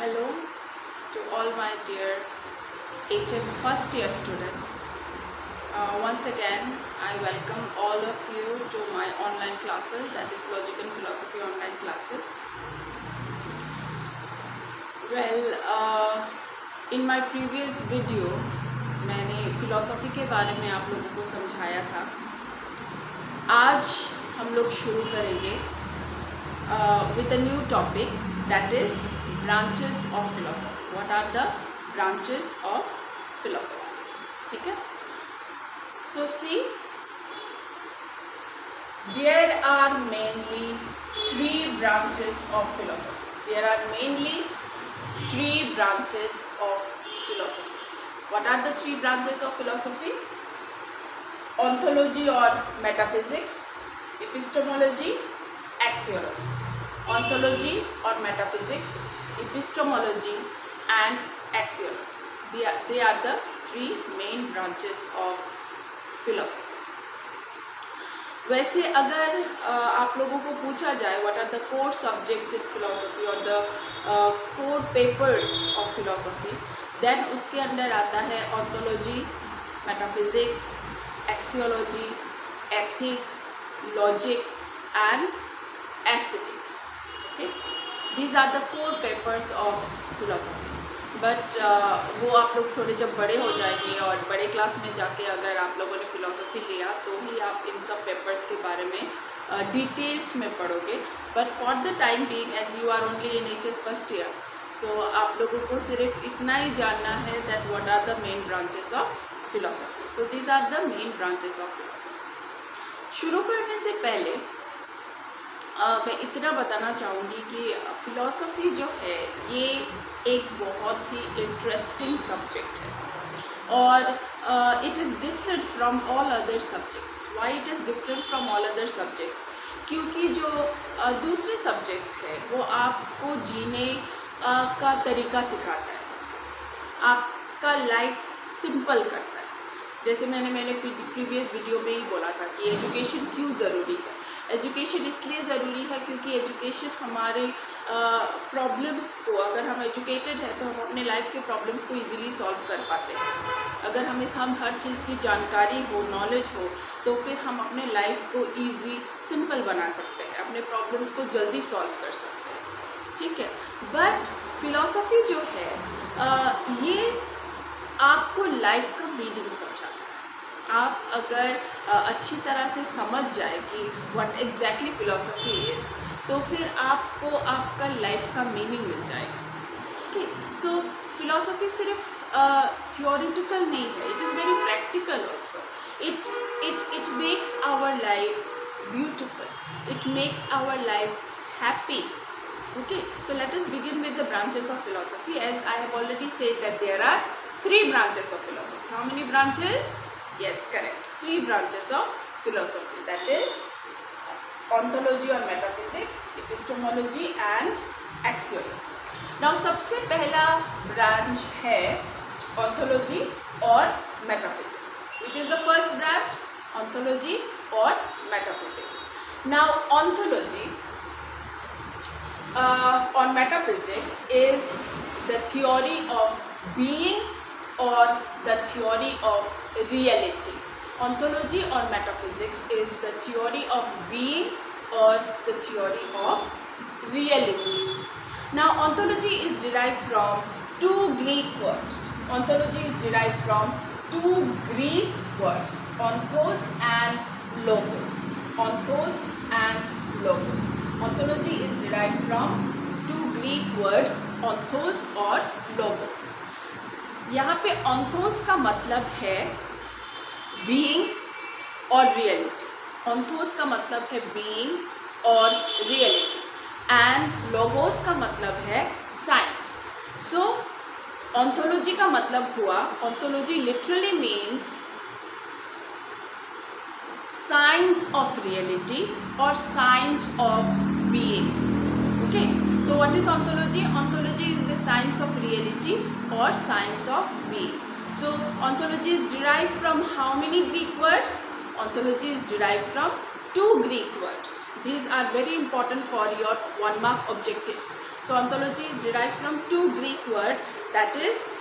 Hello to all my dear HS first year student. Once again, I welcome all of you to my online classes, that is Logic and Philosophy online classes. Well, in my previous video, मैंने philosophy के बारे में आप लोगों को समझाया था. आज हम लोग शुरू करेंगे with a new topic, that is branches of philosophy. What are the branches of philosophy? ठीक है. So see, there are mainly three branches of philosophy. There are mainly three branches of philosophy. What are the three branches of philosophy? Ontology or metaphysics, epistemology, axiology. Ontology or metaphysics, epistemology and axiology. They are the three main branches of philosophy. वैसे अगर आप लोगों को पूछा जाए what are the core subjects in philosophy or the core papers of philosophy, then उसके अंदर आता है ontology, metaphysics, axiology, ethics, logic and aesthetics. Okay, these are the core papers of philosophy. But वो आप लोग थोड़े जब बड़े हो जाएंगे और बड़े क्लास में जाके अगर आप लोगों ने फ़िलासफ़ी लिया तो ही आप इन सब पेपर्स के बारे में डिटेल्स में पढ़ोगे. But for the time being as you are only in HS first year, so आप लोगों को सिर्फ इतना ही जानना है that what are the main branches of philosophy. So these are the main branches of philosophy. शुरू करने से पहले मैं इतना बताना चाहूँगी कि फ़िलासफ़ी जो है ये एक बहुत ही इंटरेस्टिंग सब्जेक्ट है और it is different from all other subjects. Why it is different from all other subjects? क्योंकि जो दूसरे सब्जेक्ट्स हैं वो आपको जीने का तरीका सिखाता है, आपका लाइफ सिंपल करता है. जैसे मैंने प्रीवियस वीडियो में ही बोला था कि एजुकेशन क्यों ज़रूरी है. एजुकेशन इसलिए ज़रूरी है क्योंकि एजुकेशन हमारे प्रॉब्लम्स को, अगर हम एजुकेटेड हैं तो हम अपने लाइफ के प्रॉब्लम्स को इजीली सॉल्व कर पाते हैं. अगर हम हर चीज़ की जानकारी हो, नॉलेज हो, तो फिर हम अपने लाइफ को ईजी सिंपल बना सकते हैं, अपने प्रॉब्लम्स को जल्दी सॉल्व कर सकते हैं. ठीक है. बट फिलॉसफी जो है ये आपको लाइफ का मीनिंग समझाता है. आप अगर अच्छी तरह से समझ जाए कि व्हाट एग्जैक्टली फ़िलासफ़ी इज़, तो फिर आपको आपका लाइफ का मीनिंग मिल जाएगा. ओके. सो फिलॉसफी सिर्फ थियोरिटिकल नहीं है, it is very practical also. It makes our life beautiful, it makes our life happy. Okay, so let us begin with the branches of philosophy. As I have already said that there are three branches of philosophy. How many branches? Yes, correct. Three branches of philosophy. That is ontology or metaphysics, epistemology and axiology. Now सबसे पहला branch है ontology और metaphysics. Which is the first branch? Ontology or metaphysics. Now ontology or metaphysics is the theory of being or the theory of reality. Ontology or metaphysics is the theory of being or the theory of reality. Now ontology is derived from two Greek words. Ontology is derived from two Greek words, ontos and logos. Ontos and logos. Ontology is derived from two Greek words, ontos और logos. यहाँ पे ontos का मतलब है being और reality. ontos का मतलब है being और reality and logos का मतलब है science. So ontology का मतलब हुआ, ontology literally means science of reality or science of being. Okay, so what is ontology? Ontology is the science of reality or science of being. So ontology is derived from how many Greek words? Ontology is derived from two Greek words. These are very important for your 1 mark objectives. So ontology is derived from 2 Greek words, that is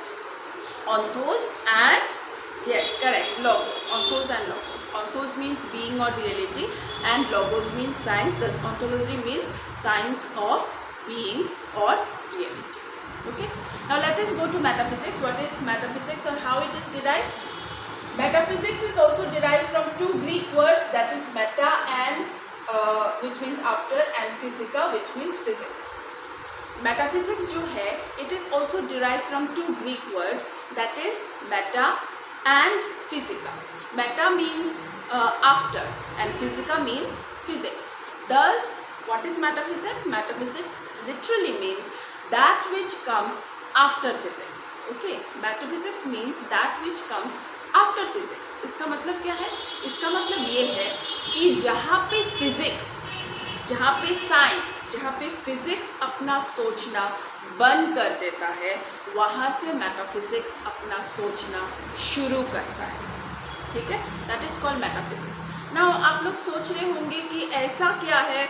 ontos and, yes, correct, logos. Ontos and logos. Ontos means being or reality and logos means science. Thus ontology means science of being or reality. Okay, now let us go to metaphysics. What is metaphysics or how it is derived? Metaphysics is also derived from 2 Greek words, that is meta and which means after, and physica which means physics. Metaphysics जो है, it is also derived from 2 Greek words, that is meta and physica. Meta means after and physica means physics. Thus what is metaphysics? Metaphysics literally means that which comes after physics. Okay, metaphysics means that which comes after physics. इसका मतलब क्या है? इसका मतलब ये है कि जहाँ पे फिजिक्स, जहाँ पे साइंस, जहाँ पे फिजिक्स अपना सोचना बंद कर देता है, वहाँ से मेटाफिजिक्स अपना सोचना शुरू करता है. ठीक है, that is called metaphysics. Now आप लोग सोच रहे होंगे कि ऐसा क्या है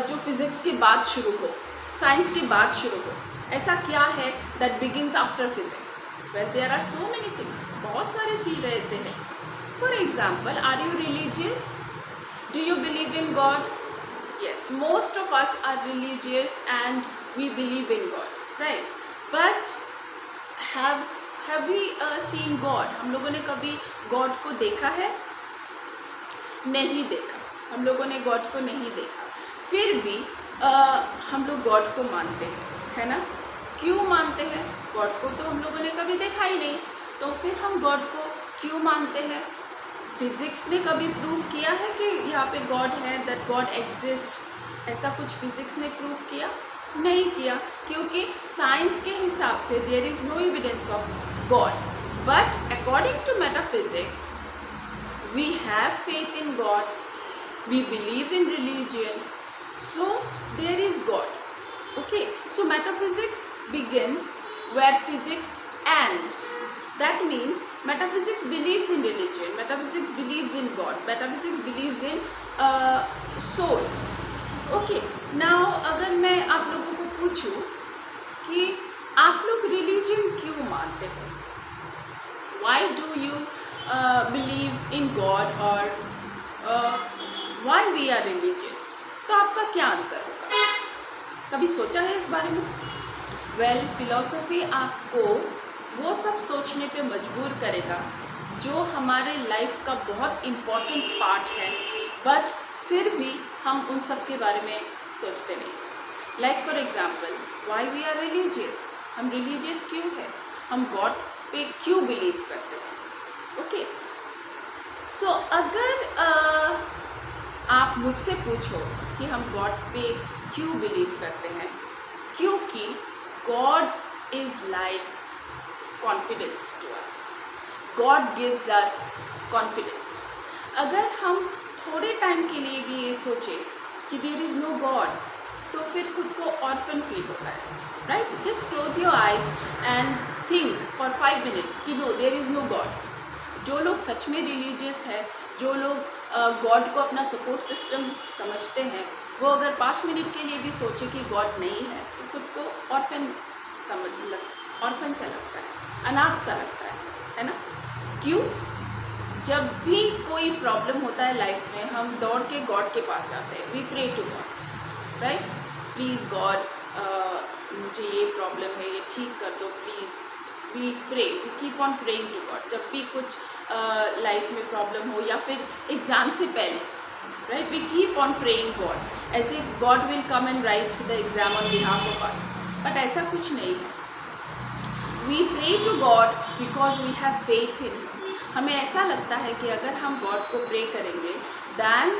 जो फिजिक्स के बाद शुरू हो, साइंस के बाद शुरू हो, ऐसा क्या है that begins after physics? Well there are so many things, बहुत सारी चीज़ें ऐसे हैं. For example, are you religious? Do you believe in God? yes, most of us are religious and we believe in God, right? But have we seen God? हम लोगों ने कभी God को देखा है? नहीं देखा. हम लोगों ने God को नहीं देखा. फिर भी हम लोग God को मानते हैं, है ना? क्यों मानते हैं? God को तो हम लोगों ने कभी देखा ही नहीं, तो फिर हम God को क्यों मानते हैं? फिजिक्स ने कभी प्रूव किया है कि यहाँ पे गॉड है, दैट गॉड एग्जिस्ट? ऐसा कुछ फिजिक्स ने प्रूव किया? नहीं किया, क्योंकि साइंस के हिसाब से there is no evidence of God. But according to metaphysics we have faith in God, we believe in religion, so there is God. Okay, so metaphysics begins where physics ends. That means metaphysics believes in religion, metaphysics believes in God, metaphysics believes in soul. Okay, now अगर मैं आप लोगों को पूछूं कि आप लोग religion क्यों मानते हो? Why do you believe in God or why we are religious? तो आपका क्या आंसर होगा? कभी सोचा है इस बारे में? Well, philosophy आपको वो सब सोचने पे मजबूर करेगा जो हमारे लाइफ का बहुत इम्पॉर्टेंट पार्ट है, बट फिर भी हम उन सब के बारे में सोचते नहीं. Like for example, why we are religious. हम रिलीजियस क्यों है? हम गॉड पे क्यों बिलीव करते हैं? ओके, सो अगर आप मुझसे पूछो कि हम गॉड पे क्यों बिलीव करते हैं, क्योंकि God is like confidence to us. God gives us confidence. अगर हम थोड़े टाइम के लिए भी ये सोचें कि there is no God, तो फिर खुद को orphan फील होता है, right? Just close your eyes and think for 5 minutes कि no, there is no God. जो लोग सच में religious है, जो लोग God को अपना support system समझते हैं, वो अगर 5 मिनट के लिए भी सोचे कि God नहीं है, तो खुद को orphan ऑर्फन सा लगता है, अनाथ सा लगता है ना? क्यों? जब भी कोई प्रॉब्लम होता है लाइफ में, हम दौड़ के गॉड के पास जाते हैं. We pray to God, right? Please God, मुझे ये प्रॉब्लम है, ये ठीक कर दो please. We pray, we keep on praying to God. जब भी कुछ लाइफ में प्रॉब्लम हो या फिर एग्ज़ाम से पहले, right, we keep on praying God as if God will come and write the exam on behalf of us. But ऐसा कुछ नहीं है. We pray to God because we have faith in Him. हमें ऐसा लगता है कि अगर हम God को pray करेंगे, then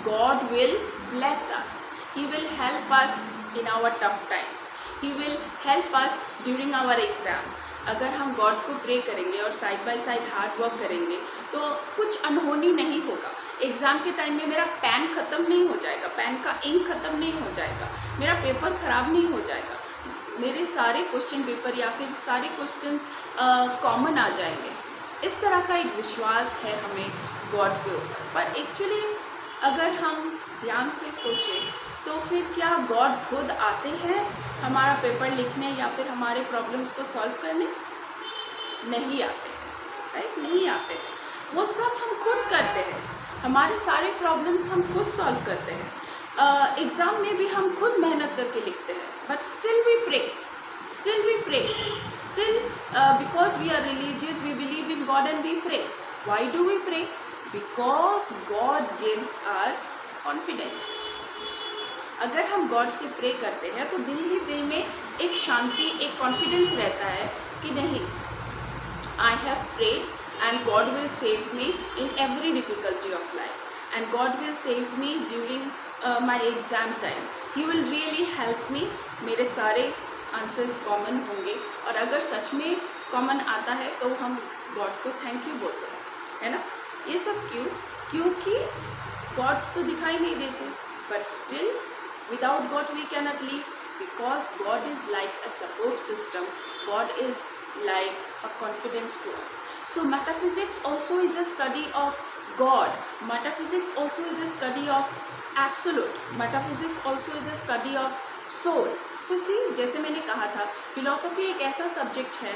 God will bless us. He will help us in our tough times. He will help us during our exam. अगर हम God को pray करेंगे और side by side hard work करेंगे, तो कुछ अनहोनी नहीं होगा. एग्ज़ाम के टाइम में मेरा पेन ख़त्म नहीं हो जाएगा, पेन का इंक ख़त्म नहीं हो जाएगा, मेरा पेपर ख़राब नहीं हो जाएगा, मेरे सारे क्वेश्चन पेपर या फिर सारे क्वेश्चंस कॉमन आ जाएंगे. इस तरह का एक विश्वास है हमें गॉड के ऊपर. पर एक्चुअली अगर हम ध्यान से सोचें तो फिर क्या गॉड खुद आते हैं हमारा पेपर लिखने या फिर हमारे प्रॉब्लम्स को सॉल्व करने? नहीं आते हैं, राइट? नहीं आते हैं। वो सब हम खुद करते हैं, हमारे सारे प्रॉब्लम्स हम खुद सॉल्व करते हैं। एग्ज़ाम में भी हम खुद मेहनत करके लिखते हैं, but still we pray, still because we are religious, we believe in God and we pray. Why do we pray? Because God gives us confidence. अगर हम गॉड से प्रे करते हैं तो दिल ही दिल में एक शांति, एक कॉन्फिडेंस रहता है कि नहीं, I have prayed and God will save me in every difficulty of life, and God will save me during my exam time. He will really help me. मेरे सारे आंसर्स कॉमन होंगे, और अगर सच में कॉमन आता है तो हम गॉड को थैंक यू बोलते हैं, है ना? ये सब क्यों? क्योंकि गॉड तो दिखाई नहीं देते, but still without God we cannot live, because God is like a support system, God is like a confidence to us. So metaphysics also is a study of God. Metaphysics also is a study of absolute. Metaphysics also is a study of soul. So see, जैसे मैंने कहा था, philosophy एक ऐसा subject है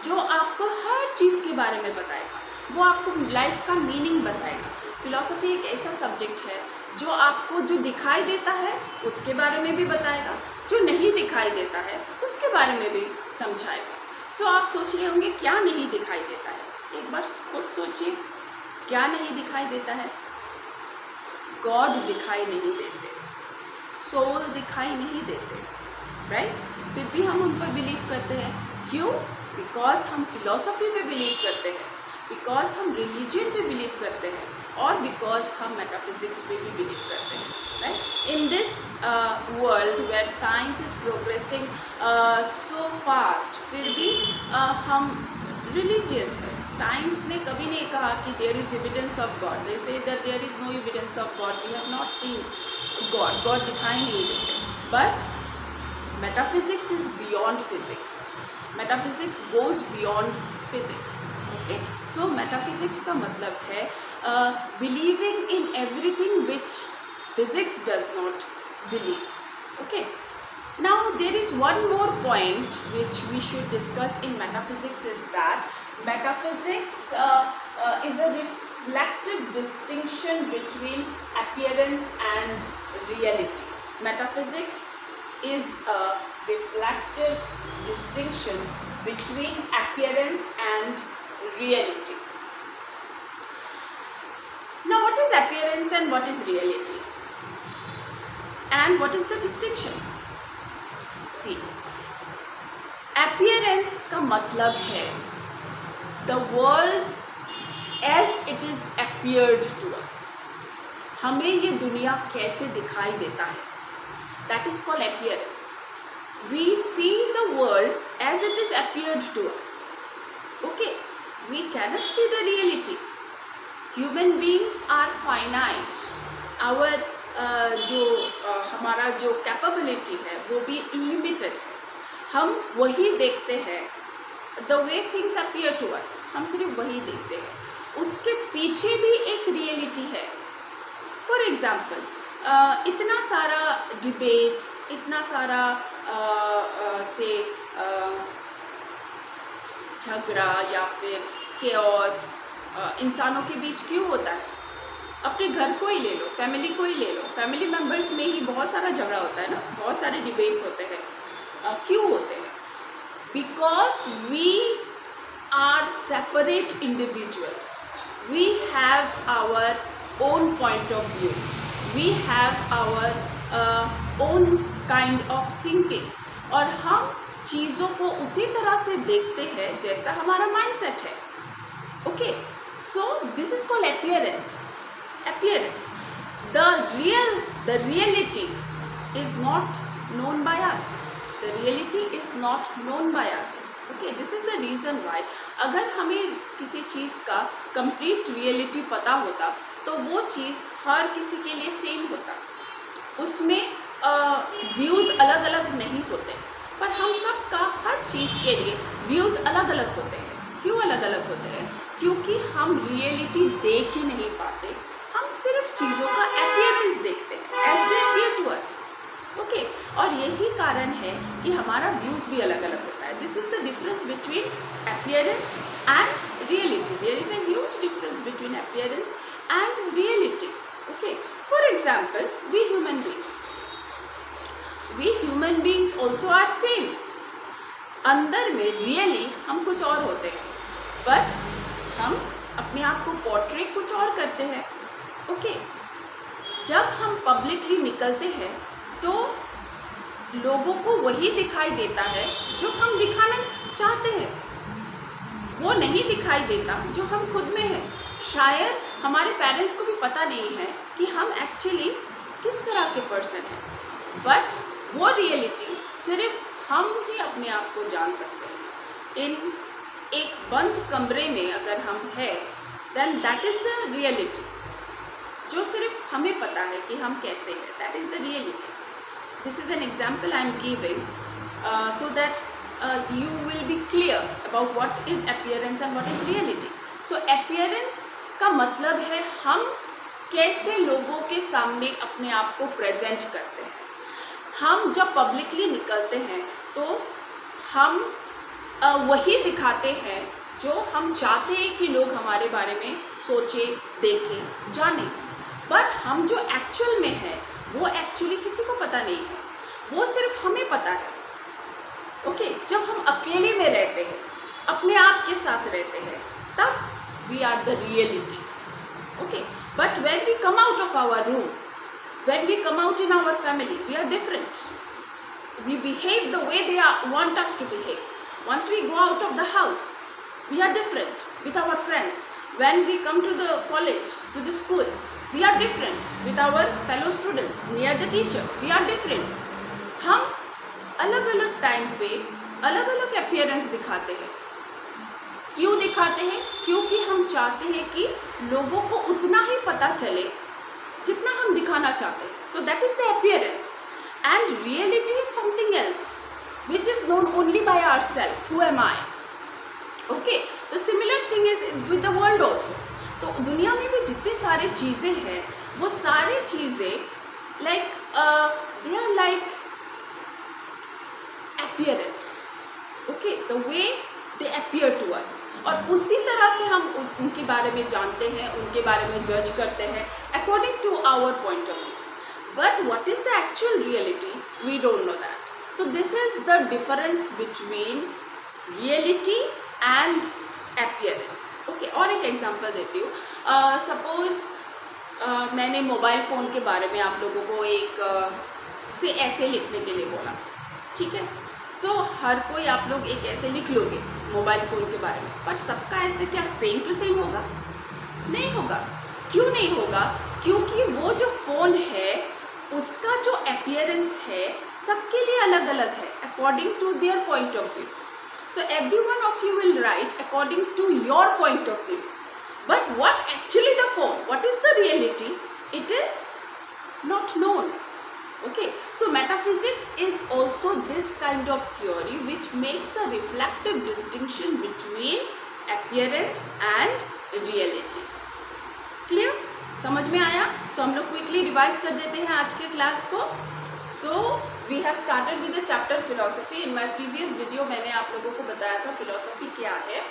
जो आपको हर चीज़ के बारे में बताएगा, वो आपको लाइफ का मीनिंग बताएगा। फिलॉसफी एक ऐसा सब्जेक्ट है जो आपको जो दिखाई देता है उसके बारे में भी बताएगा, जो नहीं दिखाई देता है उसके बारे में भी समझाएगा। सो आप सोच रहे होंगे क्या नहीं दिखाई देता है? एक बार खुद सोचिए, क्या नहीं दिखाई देता है? गॉड दिखाई नहीं देते, सोल दिखाई नहीं देते, राइट? फिर भी हम उन पर बिलीव करते हैं। क्यों? बिकॉज हम फिलॉसफी पे बिलीव करते हैं, बिकॉज हम रिलीजन पे बिलीव करते हैं, और बिकॉज हम मेटाफिजिक्स पे भी बिलीव करते हैं, right? In this world where science is progressing so fast, फिर भी हम रिलीजियस है। साइंस ने कभी नहीं कहा कि there is evidence of God, they say that there is no evidence of God, we have not seen God, God दिखाई नहीं देते। But metaphysics is beyond physics, metaphysics goes beyond physics, okay? So metaphysics का मतलब है believing in everything which physics does not believe, okay? Now there is one more point which we should discuss in metaphysics, is that metaphysics is a reflective distinction between appearance and reality. Metaphysics is a reflective distinction between appearance and reality. Now what is appearance and what is reality? And what is the distinction? See, appearance का मतलब है the world as it is appeared to us. हमें ये दुनिया कैसे दिखाई देता है, that is called appearance. We see the world as it is appeared to us, okay? We cannot see the reality. Human beings are finite. Our हमारा जो capability है वो भी लिमिटेड है। हम वही देखते हैं, the way things appear to us, हम सिर्फ वही देखते हैं, उसके पीछे भी एक रियलिटी है। फॉर एग्ज़ाम्पल, इतना सारा डिबेट्स, इतना सारा झगड़ा या फिर केओस इंसानों के बीच क्यों होता है? अपने घर को ही ले लो, फैमिली को ही ले लो, फैमिली मेम्बर्स में ही बहुत सारा झगड़ा होता है ना, बहुत सारे डिबेट्स होते हैं। क्यों होते हैं? Because we are separate individuals, we have our own point of view, we have our own kind of thinking, और हम चीज़ों को उसी तरह से देखते हैं जैसा हमारा माइंडसेट है, okay? So this is called appearance. The reality is not known by us. The reality is not known by us. Okay, this is the reason why अगर हमें किसी चीज़ का कंप्लीट रियलिटी पता होता तो वो चीज़ हर किसी के लिए सेम होता, उसमें व्यूज़ अलग अलग नहीं होते, पर हम सब का हर चीज़ के लिए व्यूज़ अलग अलग होते हैं। क्यों अलग अलग होते हैं? क्योंकि हम रियलिटी देख ही नहीं पाते, हम सिर्फ चीज़ों का अपीयरेंस देखते हैं as they appear to us, okay. और यही कारण है कि हमारा व्यूज़ भी अलग अलग होता है। This is the difference between appearance and reality. There is a huge difference between appearance and reality, okay. For example, we human beings also are same. अंदर में रियली हम कुछ और होते हैं, बट हम अपने आप को पोर्ट्रे कुछ और करते हैं, ओके। जब हम पब्लिकली निकलते हैं तो लोगों को वही दिखाई देता है जो हम दिखाना चाहते हैं, वो नहीं दिखाई देता जो हम खुद में हैं। शायद हमारे पेरेंट्स को भी पता नहीं है कि हम एक्चुअली किस तरह के पर्सन हैं, बट वो रियलिटी सिर्फ हम ही अपने आप को जान सकते हैं। इन एक बंद कमरे में अगर हम हैं, then that is the reality, जो सिर्फ हमें पता है कि हम कैसे हैं, that is the reality. This is an example I am giving so that you will be clear about what is appearance and what is reality. So appearance का मतलब है हम कैसे लोगों के सामने अपने आप को प्रेजेंट करते हैं। हम जब पब्लिकली निकलते हैं तो हम वही दिखाते हैं जो हम चाहते हैं कि लोग हमारे बारे में सोचे, देखें, जाने। बट हम जो एक्चुअल में है वो एक्चुअली किसी को पता नहीं है, वो सिर्फ हमें पता है, ओके। जब हम अकेले में रहते हैं, अपने आप के साथ रहते हैं, तब we are the reality, okay. But when we come out of our room, when we come out in our family, we are different. We behave the way they want us to behave. Once we go out of the house, we are different with our friends. When we come to the college, to the school, we are different with our fellow students, near the teacher. We are different. हम अलग अलग time पे अलग अलग appearance दिखाते हैं। क्यों दिखाते हैं? क्योंकि हम चाहते हैं कि लोगों को उतना ही पता चले जितना हम दिखाना चाहते हैं। So that is the appearance. And reality is something else, which is known only by ourselves. Who am I? Okay. The similar thing is with the world also. तो दुनिया में भी जितनी सारी चीज़ें हैं, वो सारी चीज़ें like they are like appearance. Okay. The way they appear to us. और उसी तरह से हम उनके बारे में जानते हैं, उनके बारे में जज करते हैं according to our point of view. But what is the actual reality? We don't know that. So this is the difference between reality and appearance. Okay, और एक एग्जांपल देती हूँ। सपोज मैंने मोबाइल फ़ोन के बारे में आप लोगों को एक से ऐसे लिखने के लिए बोला, ठीक है। सो हर कोई आप लोग एक ऐसे लिख लोगे मोबाइल फ़ोन के बारे में, बट सबका ऐसे क्या सेम टू सेम होगा? नहीं होगा। क्यों नहीं होगा? क्योंकि वो जो फ़ोन है उसका जो अपीयरेंस है सबके लिए अलग अलग है according to their point of view. So every one of you will write according to your point of view, but what actually the phone, what is the reality, it is not known, okay. So metaphysics is also this kind of theory which makes a reflective distinction between appearance and reality. Clear? समझ में आया? सो हम लोग quickly revise कर देते हैं आज के क्लास को। So we have started with the chapter philosophy. In my previous video मैंने आप लोगों को बताया था फिलोसफी क्या है।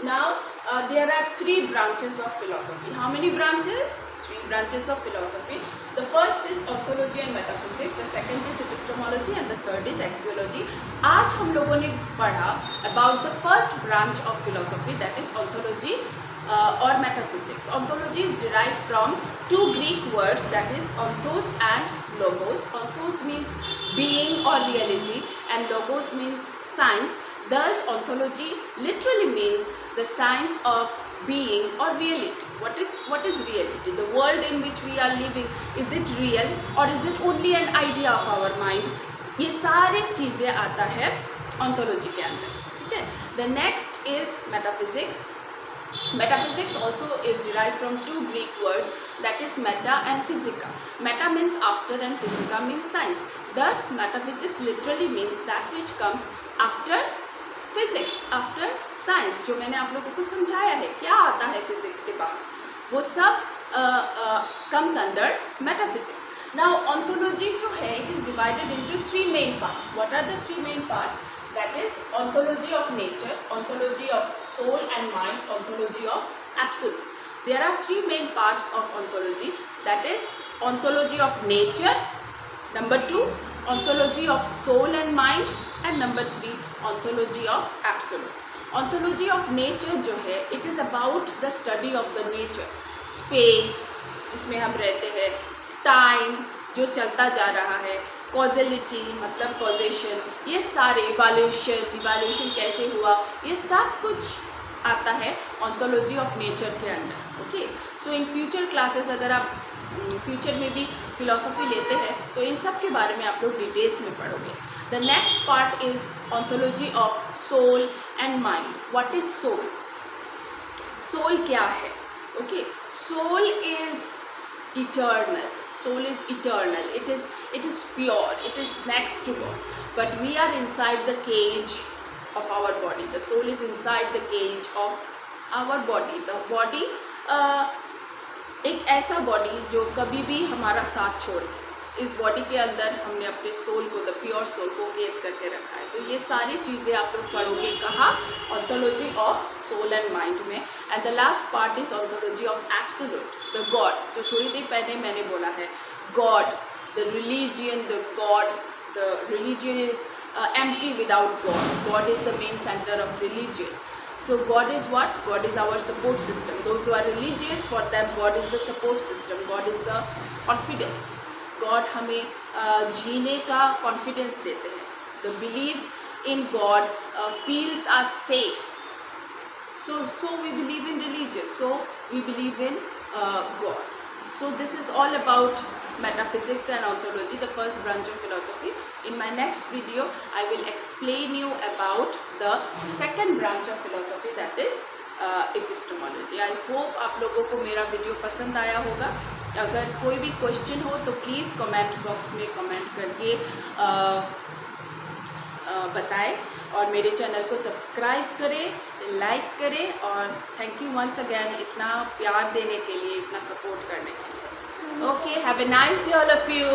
Now there are 3 branches of philosophy. How many branches? 3 branches of philosophy. The first is orthology and metaphysics, the second is epistemology and the third is axiology. आज हम लोगों ने पढ़ा about the first branch of philosophy, that is orthology or metaphysics. Ontology is derived from 2 Greek words, that is ontos and logos. Ontos means being or reality and logos means science. Thus ontology literally means the science of being or reality. What is reality? The world in which we are living, is it real or is it only an idea of our mind? ये सारी चीज़ें आता है ontology के अंदर, ठीक है। The next is metaphysics. Metaphysics also is derived from 2 Greek words, that is meta and physica. Meta means after and physica means science. Thus metaphysics literally means that which comes after physics, after science. जो मैंने आप लोगों को समझाया है क्या आता है फिजिक्स के बाद, वो सब comes under metaphysics. Now ontology जो है, it is divided into three main parts. What are the three main parts? That is ontology of nature, ontology of soul and mind, ontology of absolute. There are three main parts of ontology. That is ontology of nature, number 2 ontology of soul and mind, and number 3 ontology of absolute. Ontology of nature जो है, it is about the study of the nature, space जिसमें हम रहते हैं, time जो चलता जा रहा है, कॉजेलिटी मतलब कॉजेशन, ये सारे इवोल्यूशन कैसे हुआ, ये सब कुछ आता है ऑन्टोलॉजी ऑफ नेचर के अंदर. Okay, so in future classes अगर आप फ्यूचर में भी फिलॉसफी लेते हैं तो इन सब के बारे में आप लोग डिटेल्स में पढ़ोगे. The next part is ontology of soul and mind. What is soul? Soul क्या है? Okay, soul is eternal. Soul is eternal. It is pure. It is next to God. But we are inside the cage of our body. The soul is inside the cage of our body. The body एक ऐसा body जो कभी भी हमारा साथ छोड़ दे. इस body के अंदर हमने अपने सोल को, द प्योर सोल को कैद करके रखा है. तो ये सारी चीज़ें आप लोग पढ़ोगे कहाँ? Ontology of soul and mind में. And the last part is ontology of absolute, the God, जो थोड़ी देर पहले मैंने बोला है. God, the religion, the religion is empty without God. God is the main center of religion. So God is what? God is our support system. Those who are religious, for them God is the support system. God is the confidence. God हमें जीने का confidence देते हैं. The belief in God feels us safe. So we believe in religion. So we believe in God. So this is all about metaphysics and ontology, the first branch of philosophy. In my next video, I will explain you about the second branch of philosophy, that is epistemology. I hope आप लोगों को मेरा video पसंद आया होगा. अगर कोई भी क्वेश्चन हो तो प्लीज़ कमेंट बॉक्स में कमेंट करके बताएं, और मेरे चैनल को सब्सक्राइब करें, लाइक करें, और थैंक यू वंस अगैन इतना प्यार देने के लिए, इतना सपोर्ट करने के लिए. Okay, have a nice day all of you.